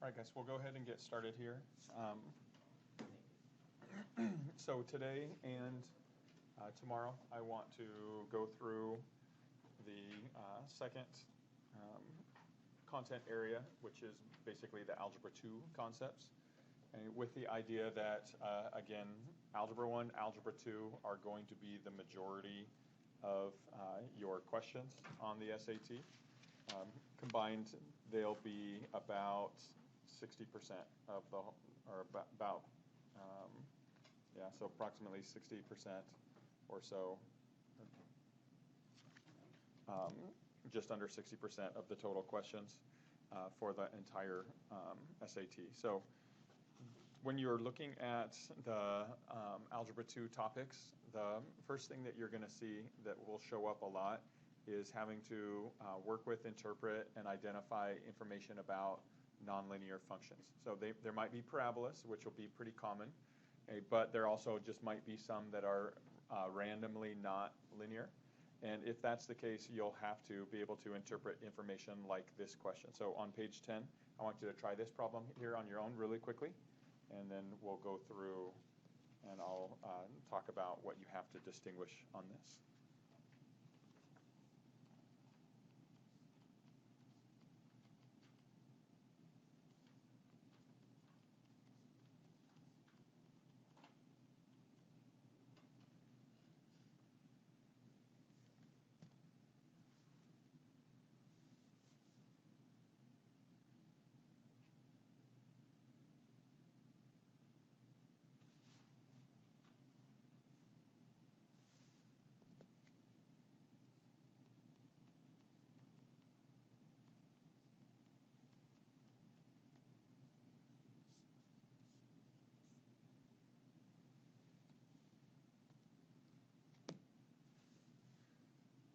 All right, guys, we'll go ahead and get started here. So today and tomorrow, I want to go through the second content area, which is basically the Algebra 2 concepts, and with the idea that, again, Algebra 1, Algebra 2 are going to be the majority of your questions on the SAT. Combined, they'll be about 60% of the, or about, so approximately 60% or so, just under 60% of the total questions for the entire SAT. So when you're looking at the Algebra 2 topics, the first thing that you're going to see that will show up a lot is having to work with, interpret, and identify information about nonlinear functions. So there might be parabolas, which will be pretty common, but there also just might be some that are randomly not linear. And if that's the case, you'll have to be able to interpret information like this question. So on page 10, I want you to try this problem here on your own really quickly, and then we'll go through and I'll talk about what you have to distinguish on this.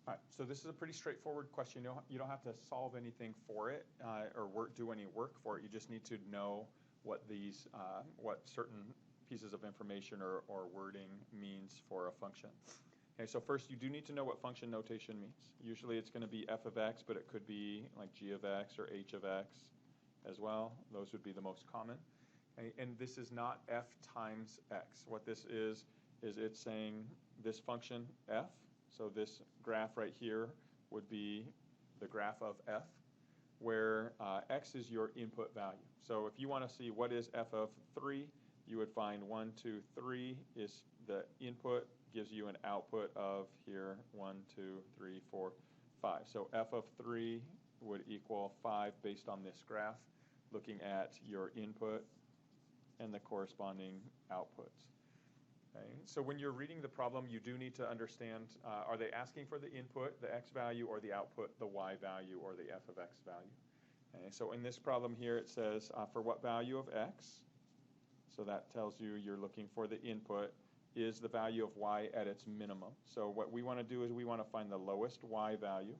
All right, so this is a pretty straightforward question. You don't have to solve anything for it or do any work for it. You just need to know what these, what certain pieces of information or wording means for a function. Okay, so first you do need to know what function notation means. Usually it's going to be f of x, but it could be like g of x or h of x as well. Those would be the most common. Okay, and this is not f times x. What this is it's saying this function f, so this graph right here would be the graph of f, where x is your input value. So if you want to see what is f of 3, you would find 1, 2, 3 is the input, gives you an output of here 1, 2, 3, 4, 5. So f of 3 would equal 5 based on this graph, looking at your input and the corresponding outputs. Okay. So when you're reading the problem, you do need to understand, are they asking for the input, the x value, or the output, the y value, or the f of x value? Okay. So in this problem here, it says for what value of x, so that tells you you're looking for the input, is the value of y at its minimum. So what we want to do is we want to find the lowest y value.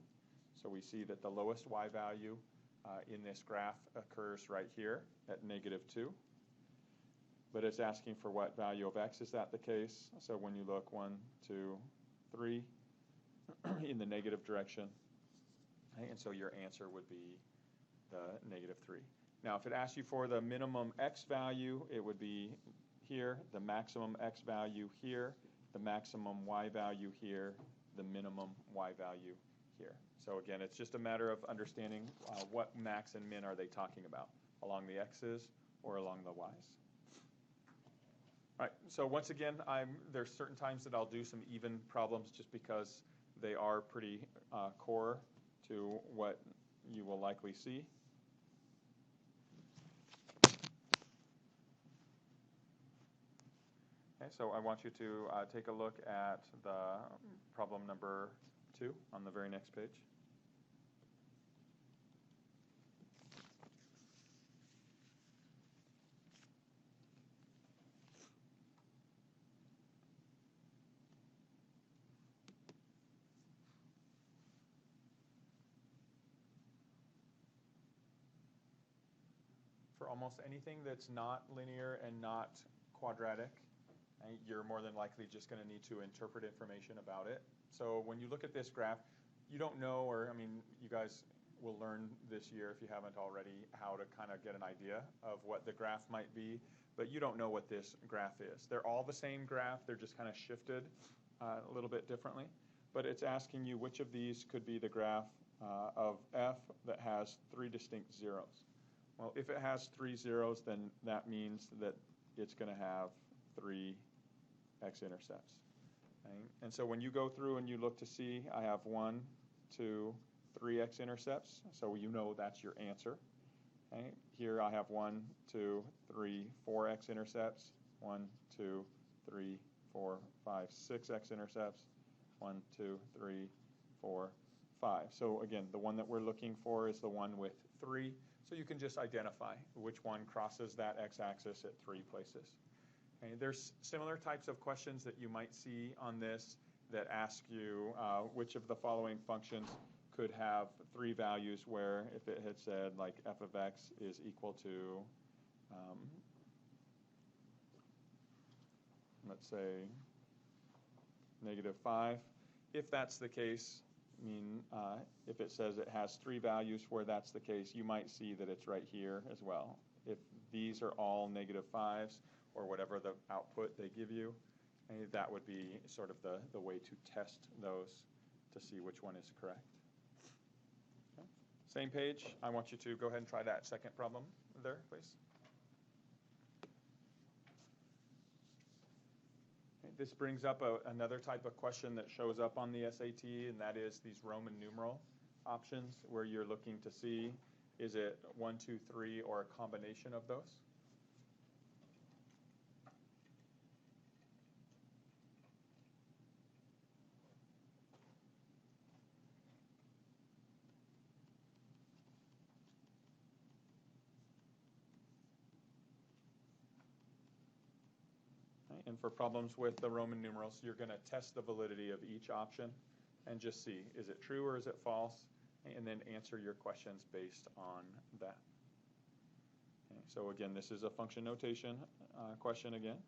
So we see that the lowest y value in this graph occurs right here at -2. But it's asking for what value of x. Is that the case? So when you look 1, 2, 3 in the negative direction, okay, and so your answer would be the -3. Now, if it asks you for the minimum x value, it would be here, the maximum x value here, the maximum y value here, the minimum y value here. So again, it's just a matter of understanding what max and min are they talking about, along the x's or along the y's. All right, so once again, there's certain times that I'll do some even problems just because they are pretty core to what you will likely see. Okay, so I want you to take a look at the problem number 2 on the very next page. For almost anything that's not linear and not quadratic, you're more than likely just going to need to interpret information about it. So when you look at this graph, you don't know, or I mean, you guys will learn this year, if you haven't already, how to kind of get an idea of what the graph might be. But you don't know what this graph is. They're all the same graph. They're just kind of shifted a little bit differently. But it's asking you which of these could be the graph of f that has 3 distinct zeros. Well, if it has 3 zeros, then that means that it's going to have 3 x-intercepts. Okay? And so when you go through and you look to see, I have 1, 2, 3 x-intercepts, so you know that's your answer. Okay? Here I have 1, 2, 3, 4 x-intercepts, 1, 2, 3, 4, 5, 6 x-intercepts, 1, 2, 3, 4, 5. So again, the one that we're looking for is the one with 3. So you can just identify which one crosses that x-axis at 3 places. Okay, there's similar types of questions that you might see on this that ask you which of the following functions could have 3 values, where if it had said like f of x is equal to, let's say, -5. If that's the case, if it says it has 3 values where that's the case, you might see that it's right here as well. If these are all -5s, or whatever the output they give you, that would be sort of the way to test those to see which one is correct. Okay. Same page. I want you to go ahead and try that second problem there, please. Okay. This brings up another type of question that shows up on the SAT, and that is these Roman numeral options, where you're looking to see, is it 1, 2, 3, or a combination of those? And for problems with the Roman numerals, you're going to test the validity of each option and just see, is it true or is it false? And then answer your questions based on that. Okay, so again, this is a function notation question again.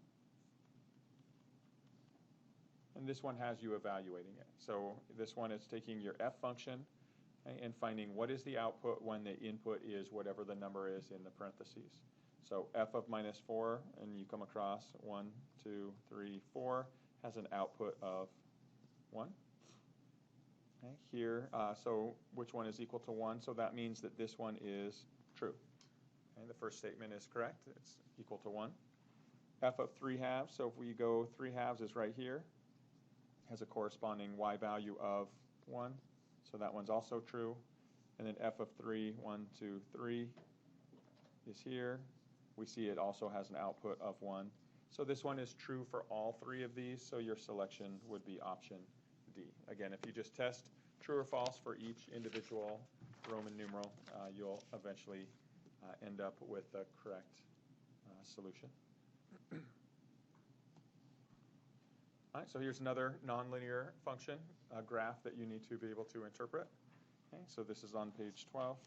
And this one has you evaluating it. So this one is taking your f function and finding what is the output when the input is whatever the number is in the parentheses. So f of -4, and you come across 1, 2, 3, 4, has an output of 1. Okay, here, so which one is equal to 1? So that means that this one is true. Okay, the first statement is correct. It's equal to 1. F of 3/2, so if we go 3/2 is right here, has a corresponding y value of 1. So that one's also true. And then f of 3, 1, 2, 3 is here. We see it also has an output of 1. So this one is true for all 3 of these, so your selection would be option D. Again, if you just test true or false for each individual Roman numeral, you'll eventually end up with the correct solution. All right, so here's another nonlinear function, a graph that you need to be able to interpret. Okay, so this is on page 12.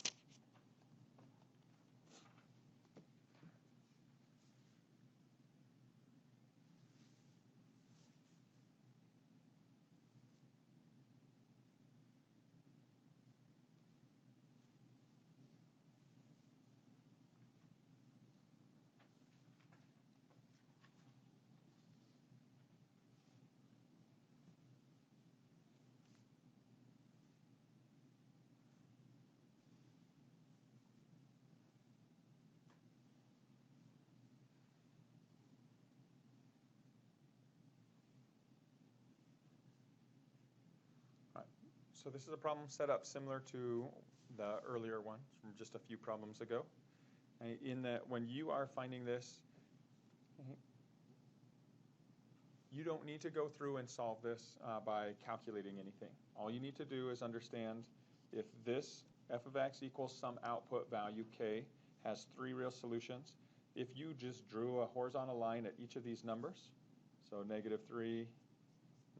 So this is a problem set up similar to the earlier one from just a few problems ago. In that when you are finding this, you don't need to go through and solve this by calculating anything. All you need to do is understand if this f of x equals some output value k has 3 real solutions. If you just drew a horizontal line at each of these numbers, so -3,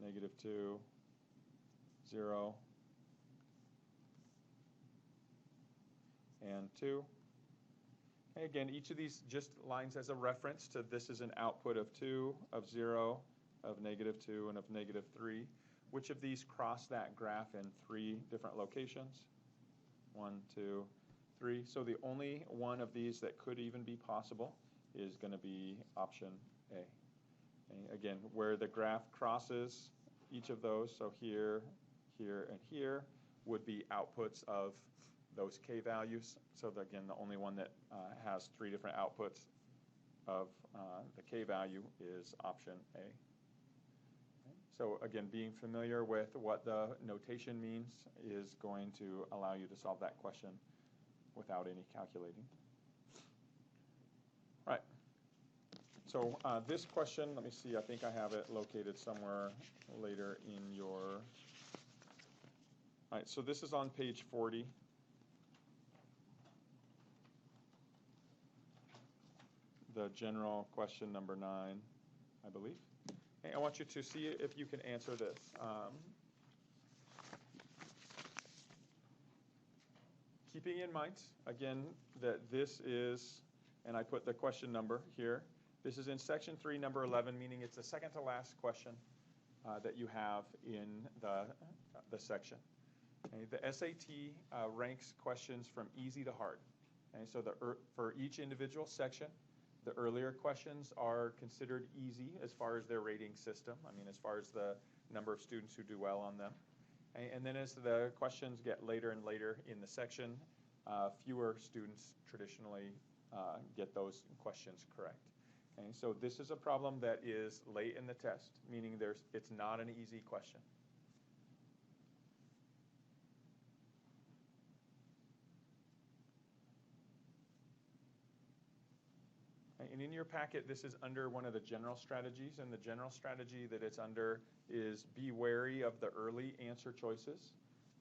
-2, 0, and 2. And again, each of these just lines as a reference to this is an output of 2, of 0, of -2, and of -3. Which of these cross that graph in 3 different locations? 1, 2, 3. So the only one of these that could even be possible is going to be option A. Okay, again, where the graph crosses each of those, so here, here, and here, would be outputs of those k values. So again, the only one that has 3 different outputs of the k value is option A. Okay. So again, being familiar with what the notation means is going to allow you to solve that question without any calculating. All right. So this question, let me see, I think I have it located somewhere later in your... All right, so this is on page 40. The general question number 9, I believe. And I want you to see if you can answer this. Keeping in mind, again, that this is, and I put the question number here, this is in section 3, number 11, meaning it's the second to last question that you have in the section. Okay, the SAT ranks questions from easy to hard. Okay, so for each individual section, the earlier questions are considered easy as far as their rating system. I mean, as far as the number of students who do well on them. Okay, and then as the questions get later and later in the section, fewer students traditionally get those questions correct. Okay, so this is a problem that is late in the test, meaning it's not an easy question. And in your packet, this is under one of the general strategies, and the general strategy that it's under is be wary of the early answer choices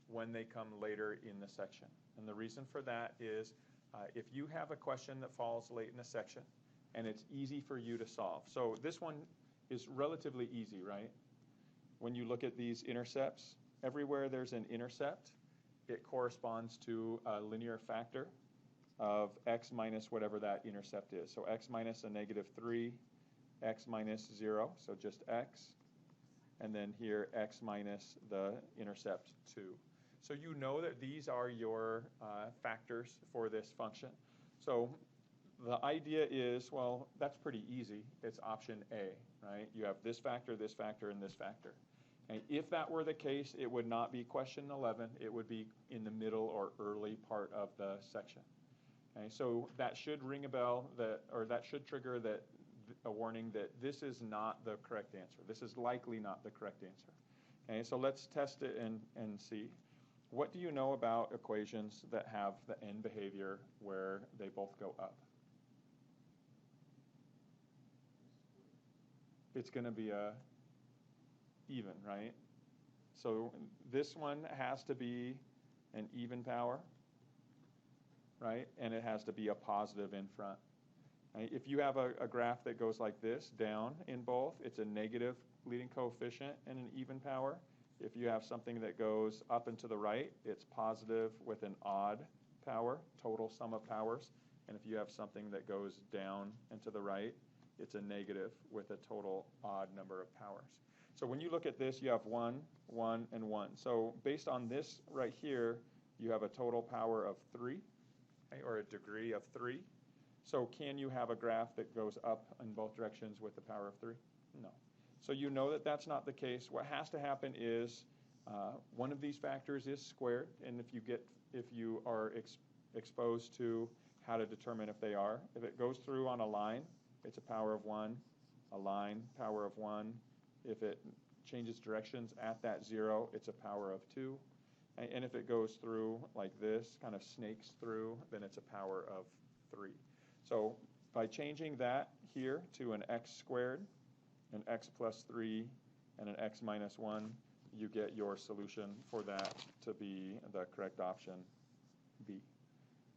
when they come later in the section. And the reason for that is if you have a question that falls late in the section and it's easy for you to solve. So this one is relatively easy, right? When you look at these intercepts, everywhere there's an intercept, it corresponds to a linear factor of x minus whatever that intercept is. So x minus a negative 3, x minus 0, so just x, and then here x minus the intercept 2. So you know that these are your factors for this function. So the idea is, well, that's pretty easy. It's option A, right? You have this factor, and this factor. And if that were the case, it would not be question 11. It would be in the middle or early part of the section. Okay, so that should ring a bell, or that should trigger a warning that this is not the correct answer. This is likely not the correct answer. Okay, so let's test it and see. What do you know about equations that have the end behavior where they both go up? It's going to be a even, right? So this one has to be an even power, right? And it has to be a positive in front. Right? If you have a graph that goes like this, down in both, it's a negative leading coefficient and an even power. If you have something that goes up and to the right, it's positive with an odd power, total sum of powers. And if you have something that goes down and to the right, it's a negative with a total odd number of powers. So when you look at this, you have 1, 1, and 1. So based on this right here, you have a total power of 3, okay, or a degree of 3. So can you have a graph that goes up in both directions with the power of 3? No. So you know that that's not the case. What has to happen is one of these factors is squared, and if you are exposed to how to determine if they are, if it goes through on a line, it's a power of 1, a line, power of 1. If it changes directions at that 0, it's a power of 2. And if it goes through like this, kind of snakes through, then it's a power of 3. So by changing that here to an x squared, an x plus 3, and an x minus 1, you get your solution for that to be the correct option, B.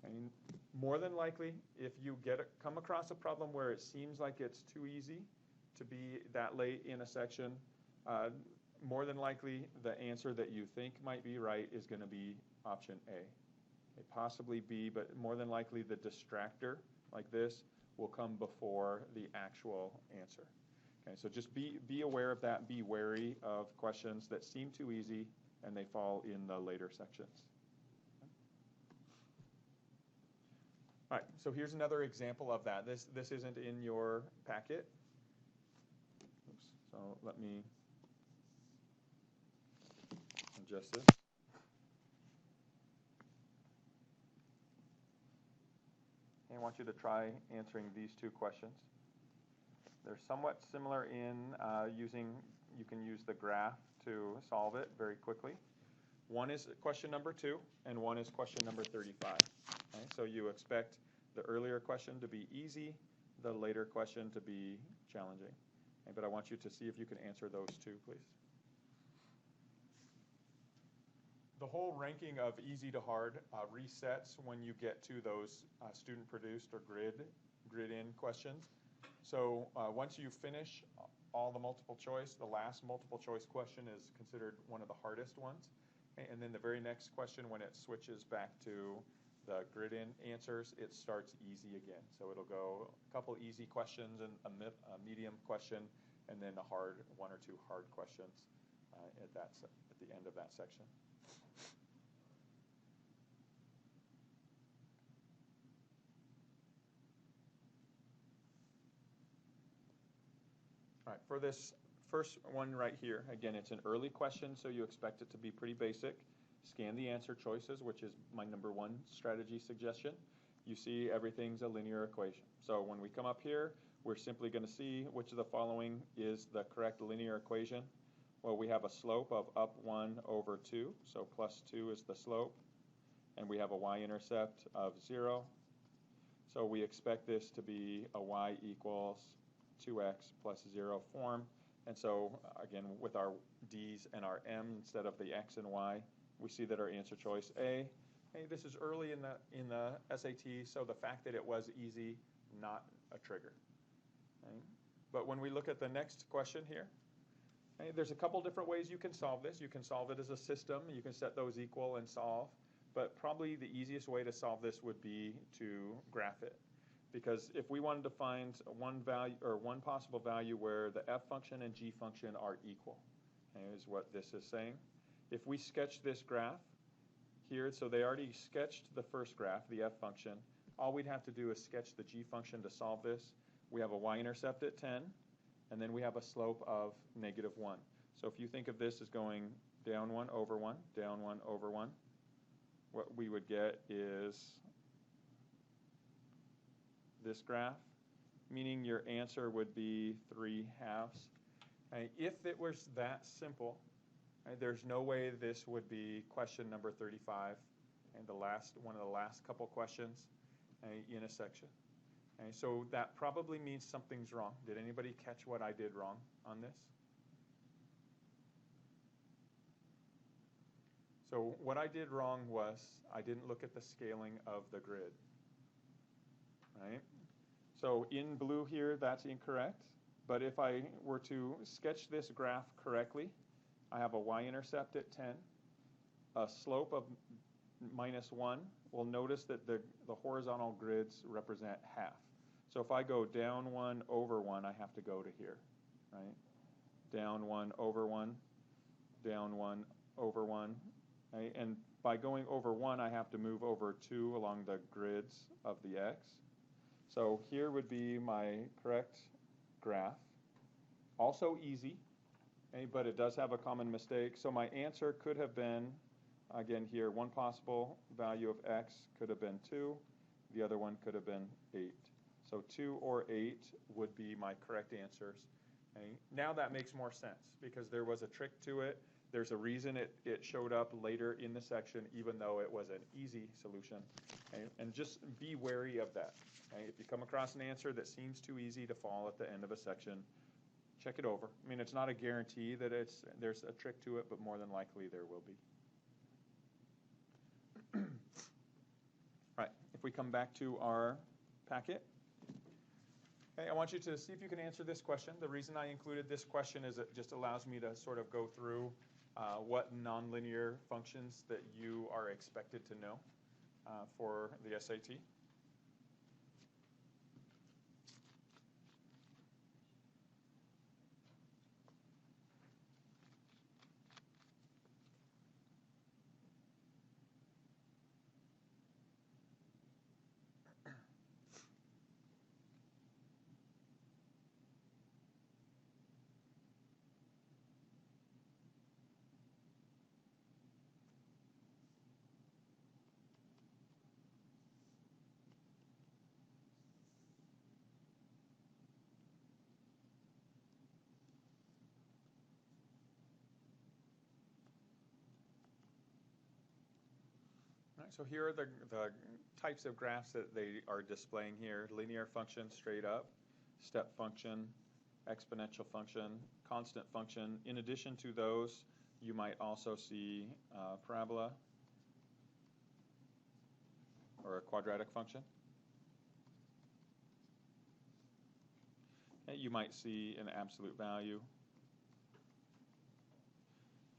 And more than likely, if you come across a problem where it seems like it's too easy to be that late in a section, more than likely the answer that you think might be right is going to be option A. It possibly B, but more than likely the distractor, like this, will come before the actual answer. Okay, so just be aware of that. Be wary of questions that seem too easy and they fall in the later sections. All right, so here's another example of that. This isn't in your packet. Oops, so let me adjust this. I want you to try answering these two questions. They're somewhat similar in you can use the graph to solve it very quickly. One is question number 2, and one is question number 35. Okay, so you expect the earlier question to be easy, the later question to be challenging. Okay, but I want you to see if you can answer those two, please. The whole ranking of easy to hard resets when you get to those student-produced or grid-in questions. So once you finish all the multiple choice, the last multiple choice question is considered one of the hardest ones. And then the very next question, when it switches back to the grid-in answers, it starts easy again. So it'll go a couple easy questions and a medium question, and then a hard, 1 or 2 hard questions at the end of that section. All right, for this first one right here, again, it's an early question, so you expect it to be pretty basic. Scan the answer choices, which is my number 1 strategy suggestion. You see everything's a linear equation. So when we come up here, we're simply going to see which of the following is the correct linear equation. Well, we have a slope of up 1 over 2, so plus 2 is the slope. And we have a y-intercept of 0. So we expect this to be a y equals 2x plus 0 form. And so, again, with our d's and our m instead of the x and y, we see that our answer choice A. Hey, this is early in the SAT, so the fact that it was easy, not a trigger. Okay? But when we look at the next question here, okay, there's a couple different ways you can solve this. You can solve it as a system. You can set those equal and solve. But probably the easiest way to solve this would be to graph it. Because if we wanted to find one value or one possible value where the f function and g function are equal, okay, is what this is saying. If we sketch this graph here, so they already sketched the first graph, the f function. All we'd have to do is sketch the g function to solve this. We have a y-intercept at 10, and then we have a slope of -1. So if you think of this as going down 1 over 1, down 1 over 1, what we would get is this graph, meaning your answer would be 3/2. If it was that simple, there's no way this would be question number 35, and one of the last couple questions in a section. So that probably means something's wrong. Did anybody catch what I did wrong on this? So what I did wrong was I didn't look at the scaling of the grid. Right? So in blue here, that's incorrect. But if I were to sketch this graph correctly, I have a y-intercept at 10, a slope of -1. We'll notice that the horizontal grids represent half. So if I go down 1 over 1, I have to go to here, right? Down 1 over 1, down 1 over 1. Right? And by going over 1, I have to move over 2 along the grids of the x. So here would be my correct graph. Also easy, okay, but it does have a common mistake. So my answer could have been, again here, one possible value of x could have been 2. The other one could have been 8. So 2 or 8 would be my correct answers. Okay? Now that makes more sense because there was a trick to it. There's a reason it showed up later in the section, even though it was an easy solution. Okay? And just be wary of that. Okay? If you come across an answer that seems too easy to fall at the end of a section, check it over. I mean, it's not a guarantee that there's a trick to it, but more than likely there will be. All right, if we come back to our packet, okay, I want you to see if you can answer this question. The reason I included this question is it just allows me to sort of go through what nonlinear functions that you are expected to know for the SAT. So here are the types of graphs that they are displaying here. Linear function straight up, step function, exponential function, constant function. In addition to those, you might also see parabola or a quadratic function. And you might see an absolute value.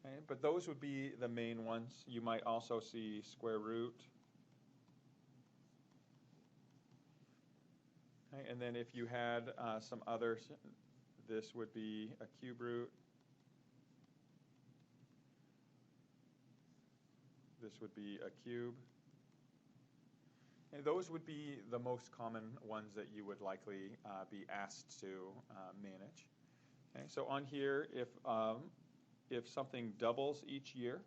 Okay, but those would be the main ones. You might also see square root. Okay, and then if you had some others, this would be a cube root. This would be a cube. And those would be the most common ones that you would likely be asked to manage. Okay, so on here, if something doubles each year,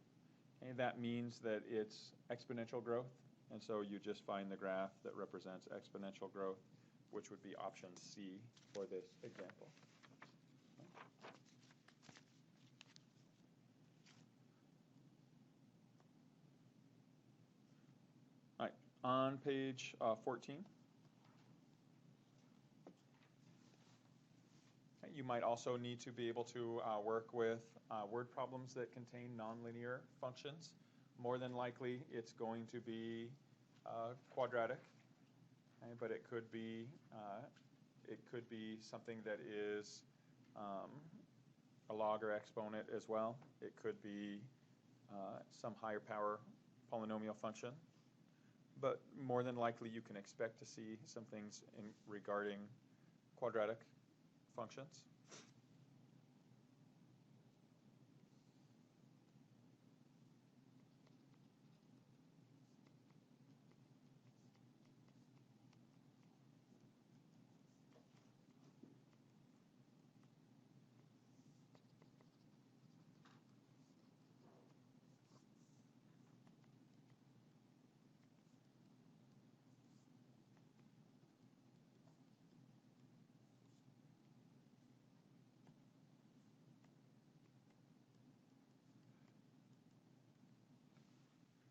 okay, that means that it's exponential growth. And so you just find the graph that represents exponential growth, which would be option C for this example. All right, on page 14. You might also need to be able to work with word problems that contain nonlinear functions. More than likely, it's going to be quadratic, okay, but it could be something that is a log or exponent as well. It could be some higher power polynomial function. But more than likely, you can expect to see some things regarding quadratic functions.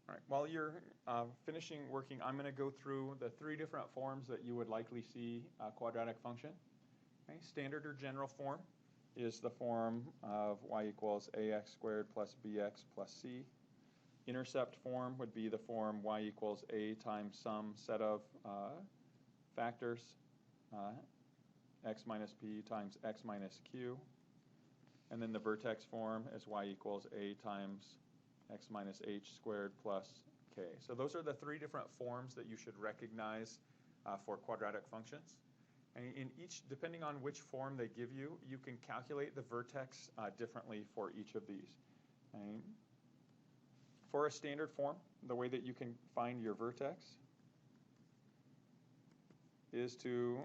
All right, while you're finishing working, I'm going to go through the three different forms that you would likely see a quadratic function. Okay, standard or general form is the form of y equals ax squared plus bx plus c. Intercept form would be the form y equals a times some set of factors, x minus p times x minus q. And then the vertex form is y equals a times x minus h squared plus k. So those are the three different forms that you should recognize for quadratic functions. And in each, depending on which form they give you, you can calculate the vertex differently for each of these. Okay. For a standard form, the way that you can find your vertex is to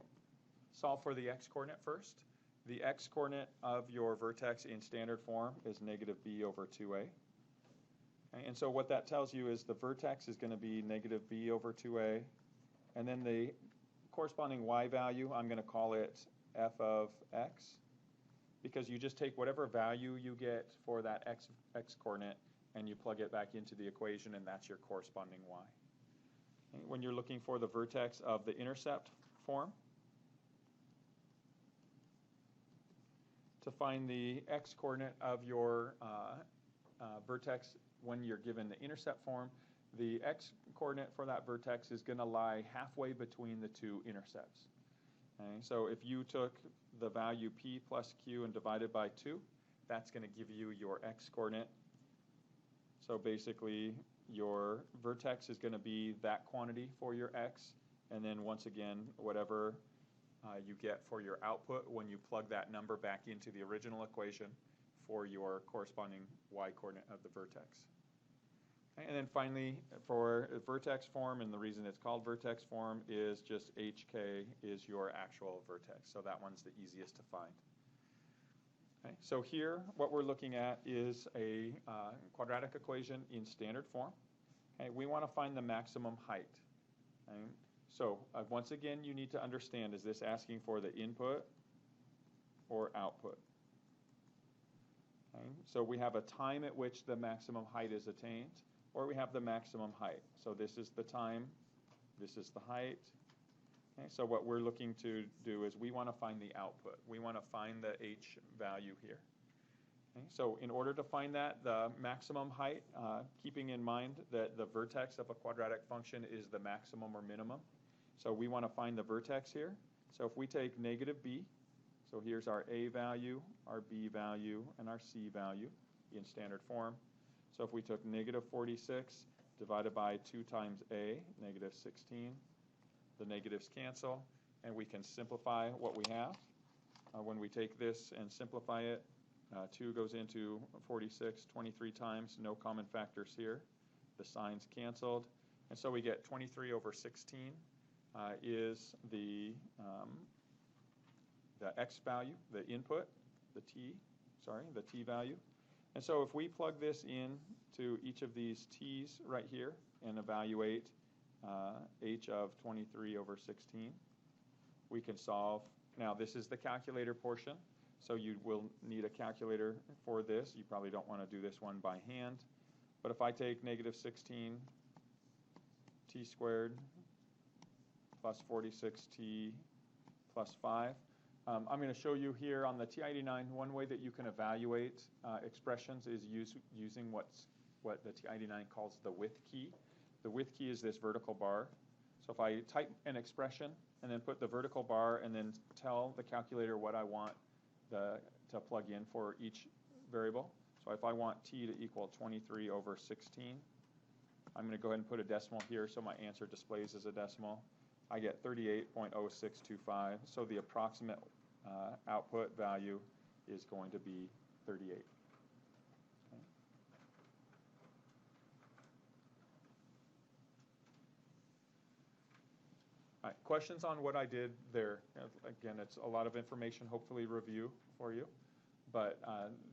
solve for the x-coordinate first. The x-coordinate of your vertex in standard form is negative b over 2a. Okay, and so what that tells you is the vertex is going to be negative b over 2a, and then the corresponding y value, I'm going to call it f of x, because you just take whatever value you get for that x coordinate and you plug it back into the equation, and that's your corresponding y. Okay, when you're looking for the vertex of the intercept form, to find the x coordinate of your vertex when you're given the intercept form, the x-coordinate for that vertex is going to lie halfway between the two intercepts. Okay, so if you took the value p plus q and divided by 2, that's going to give you your x-coordinate. So basically, your vertex is going to be that quantity for your x, and then once again, whatever you get for your output when you plug that number back into the original equation for your corresponding y-coordinate of the vertex. Okay, and then finally, for a vertex form, and the reason it's called vertex form is just hk is your actual vertex. So that one's the easiest to find. Okay, so here, what we're looking at is a quadratic equation in standard form. Okay, we want to find the maximum height. Okay, so once again, you need to understand, is this asking for the input or output? Okay, so we have a time at which the maximum height is attained. or we have the maximum height. So this is the time, this is the height. Okay, so what we're looking to do is we want to find the output. We want to find the h value here. Okay, so in order to find that, the maximum height, keeping in mind that the vertex of a quadratic function is the maximum or minimum. So we want to find the vertex here. So if we take negative b, so here's our a value, our b value, and our c value in standard form. So if we took negative 46 divided by 2 times a, negative 16, the negatives cancel, and we can simplify what we have. When we take this and simplify it, 2 goes into 46 23 times, no common factors here. The signs canceled, and so we get 23 over 16 is the x value, the input, the t value. And so if we plug this in to each of these t's right here and evaluate h of 23 over 16, we can solve. Now this is the calculator portion, so you will need a calculator for this. You probably don't want to do this one by hand. But if I take negative 16 t squared plus 46t plus 5, I'm going to show you here on the TI-89, one way that you can evaluate expressions is using what the TI-89 calls the width key. The width key is this vertical bar. So if I type an expression and then put the vertical bar and then tell the calculator what I want to plug in for each variable. So if I want t to equal 23 over 16, I'm going to go ahead and put a decimal here so my answer displays as a decimal. I get 38.0625, so the approximate output value is going to be 38. Okay. All right, questions on what I did there? Again, it's a lot of information, hopefully review for you, but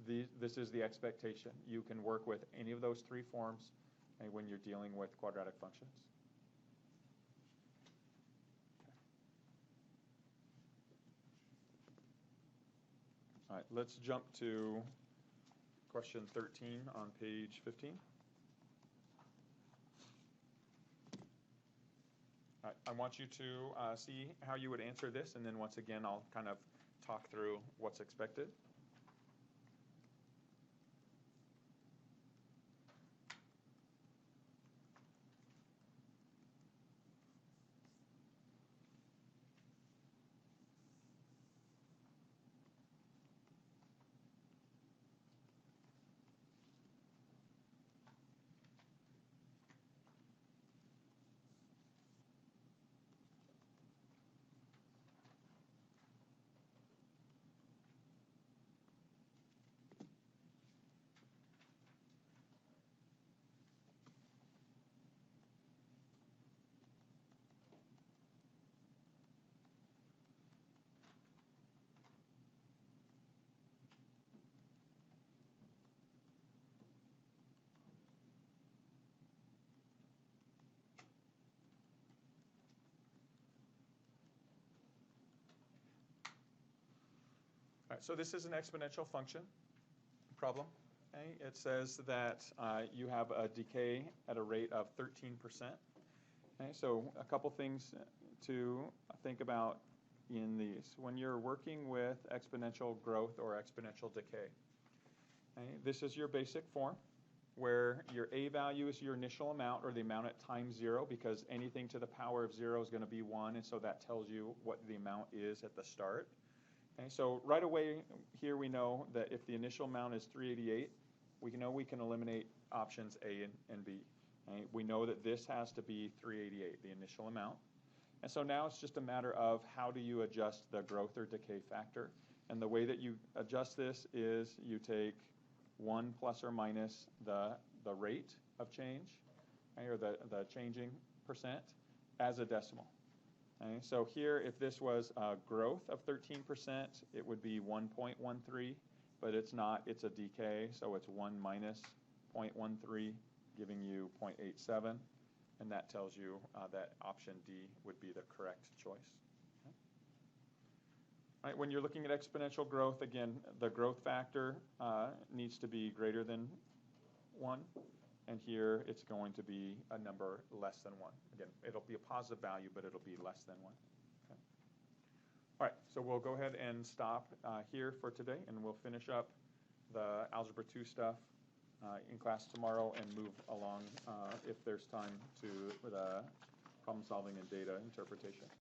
this is the expectation. You can work with any of those 3 forms when you're dealing with quadratic functions. All right, let's jump to question 13 on page 15. All right, I want you to see how you would answer this, and then once again, I'll kind of talk through what's expected. All right, so this is an exponential function problem. Okay? It says that you have a decay at a rate of 13%. Okay? So a couple things to think about in these. When you're working with exponential growth or exponential decay, okay? This is your basic form where your a value is your initial amount, or the amount at time 0, because anything to the power of 0 is going to be 1, and so that tells you what the amount is at the start. Okay, so right away here we know that if the initial amount is 388, we know we can eliminate options A and B. Okay? We know that this has to be 388, the initial amount. And so now it's just a matter of how do you adjust the growth or decay factor. And the way that you adjust this is you take 1 plus or minus the rate of change, okay, or the changing percent, as a decimal. Okay, so here, if this was a growth of 13%, it would be 1.13, but it's not. It's a decay, so it's 1 minus 0.13, giving you 0.87, and that tells you that option D would be the correct choice. Okay. All right, when you're looking at exponential growth, again, the growth factor needs to be greater than 1. And here it's going to be a number less than 1. Again, it'll be a positive value, but it'll be less than 1. Okay. All right, so we'll go ahead and stop here for today, and we'll finish up the Algebra 2 stuff in class tomorrow and move along if there's time to the problem solving and data interpretation.